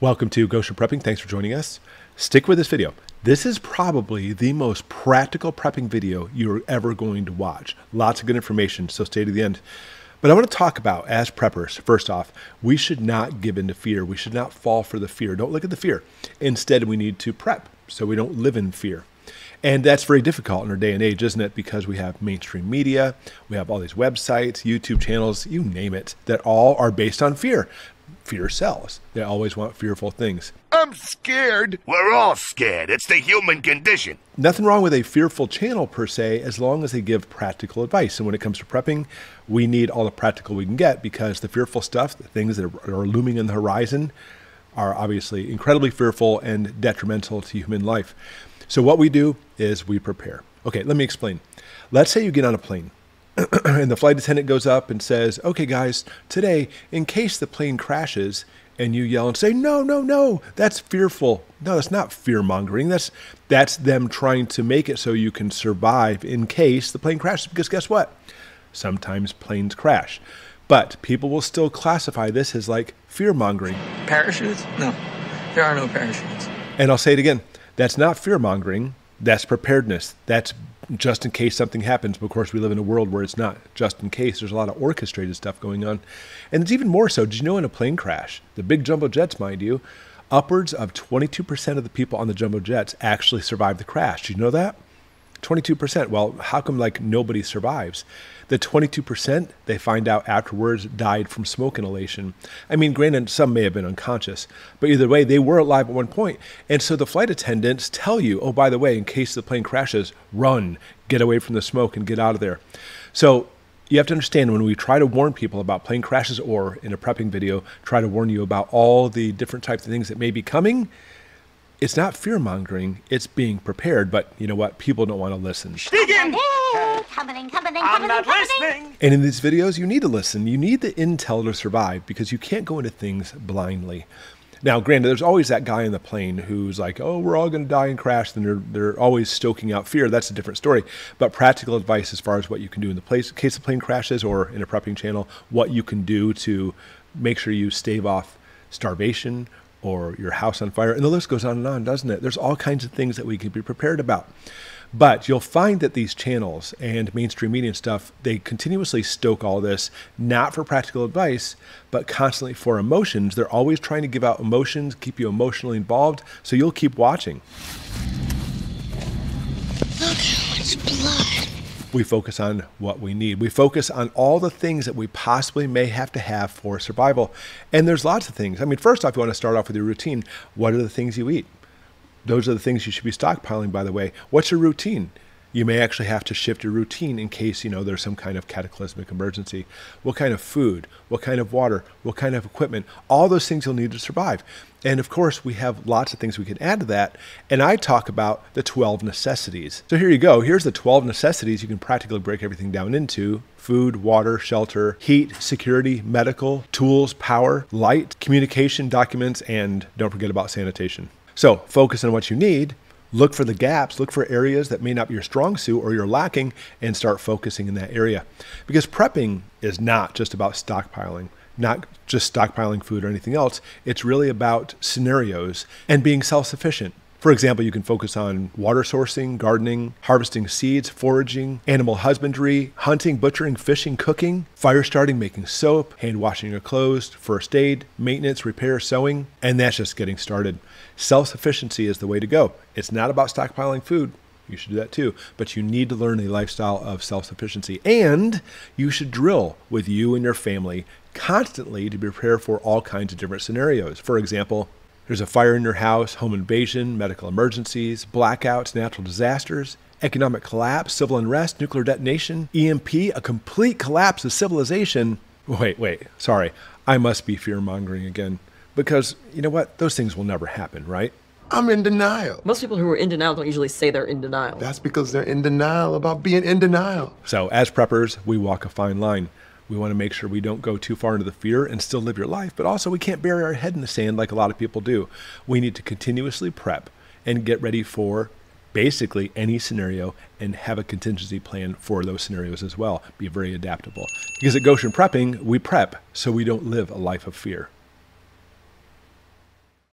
Welcome to Goshen Prepping. Thanks for joining us. Stick with this video. This is probably the most practical prepping video you're ever going to watch. Lots of good information, so stay to the end. But I want to talk about, as preppers, first off, we should not give in to fear. We should not fall for the fear. Don't look at the fear. Instead, we need to prep so we don't live in fear. And that's very difficult in our day and age, isn't it? Because we have mainstream media, we have all these websites, YouTube channels, you name it, that all are based on fear. Fear sells. They always want fearful things. I'm scared. We're all scared. It's the human condition. Nothing wrong with a fearful channel per se, as long as they give practical advice. And when it comes to prepping, we need all the practical we can get, because the fearful stuff, the things that are looming on the horizon, are obviously incredibly fearful and detrimental to human life. So what we do is we prepare. Okay, let me explain. Let's say you get on a plane and the flight attendant goes up and says, okay guys, today, in case the plane crashes, and you yell and say, no, no, no, that's fearful. No, that's not fear mongering. That's them trying to make it so you can survive in case the plane crashes. Because guess what? Sometimes planes crash. But people will still classify this as like fear mongering. Parachutes? No, there are no parachutes. And I'll say it again. That's not fear mongering. That's preparedness. That's just in case something happens. But of course, we live in a world where it's not just in case. There's a lot of orchestrated stuff going on. And it's even more so. Did you know in a plane crash, the big jumbo jets, mind you, upwards of 22% of the people on the jumbo jets actually survived the crash. Did you know that? 22%. Well, how come like nobody survives? The 22% they find out afterwards died from smoke inhalation. I mean, granted, some may have been unconscious, but either way, they were alive at one point. And so the flight attendants tell you, oh, by the way, in case the plane crashes, run, get away from the smoke and get out of there. So you have to understand, when we try to warn people about plane crashes, or in a prepping video, try to warn you about all the different types of things that may be coming, it's not fear-mongering, it's being prepared. But you know what? People don't want to listen. I'm not listening. And in these videos, you need to listen. You need the intel to survive, because you can't go into things blindly. Now, granted, there's always that guy in the plane who's like, oh, we're all going to die and crash. Then they're always stoking out fear. That's a different story. But practical advice as far as what you can do in the case the plane crashes, or in a prepping channel, what you can do to make sure you stave off starvation or your house on fire. And the list goes on, doesn't it? There's all kinds of things that we can be prepared about. But you'll find that these channels and mainstream media and stuff, they continuously stoke all this, not for practical advice, but constantly for emotions. They're always trying to give out emotions, keep you emotionally involved, so you'll keep watching. Look how much blood. We focus on what we need. We focus on all the things that we possibly may have to have for survival. And there's lots of things. I mean, first off, you want to start off with your routine. What are the things you eat? Those are the things you should be stockpiling, by the way. What's your routine? You may actually have to shift your routine in case, there's some kind of cataclysmic emergency. What kind of food? What kind of water? What kind of equipment? All those things you'll need to survive. And of course, we have lots of things we can add to that. And I talk about the 12 necessities. So here you go. Here's the 12 necessities you can practically break everything down into: food, water, shelter, heat, security, medical, tools, power, light, communication, documents, and don't forget about sanitation. So focus on what you need. Look for the gaps, look for areas that may not be your strong suit or you're lacking, and start focusing in that area. Because prepping is not just about stockpiling, not just stockpiling food or anything else. It's really about scenarios and being self-sufficient. For example, you can focus on water sourcing, gardening, harvesting seeds, foraging, animal husbandry, hunting, butchering, fishing, cooking, fire starting, making soap, hand washing your clothes, first aid, maintenance, repair, sewing, and that's just getting started. Self-sufficiency is the way to go. It's not about stockpiling food. You should do that too, but you need to learn a lifestyle of self-sufficiency, and you should drill with you and your family constantly to prepare for all kinds of different scenarios. For example, there's a fire in your house, home invasion, medical emergencies, blackouts, natural disasters, economic collapse, civil unrest, nuclear detonation, EMP, a complete collapse of civilization. Wait, sorry. I must be fear-mongering again. Because, you know what? Those things will never happen, right? I'm in denial. Most people who are in denial don't usually say they're in denial. That's because they're in denial about being in denial. So as preppers, we walk a fine line. We want to make sure we don't go too far into the fear and still live your life, but also we can't bury our head in the sand like a lot of people do. We need to continuously prep and get ready for basically any scenario and have a contingency plan for those scenarios as well. Be very adaptable. Because at Goshen Prepping, we prep so we don't live a life of fear.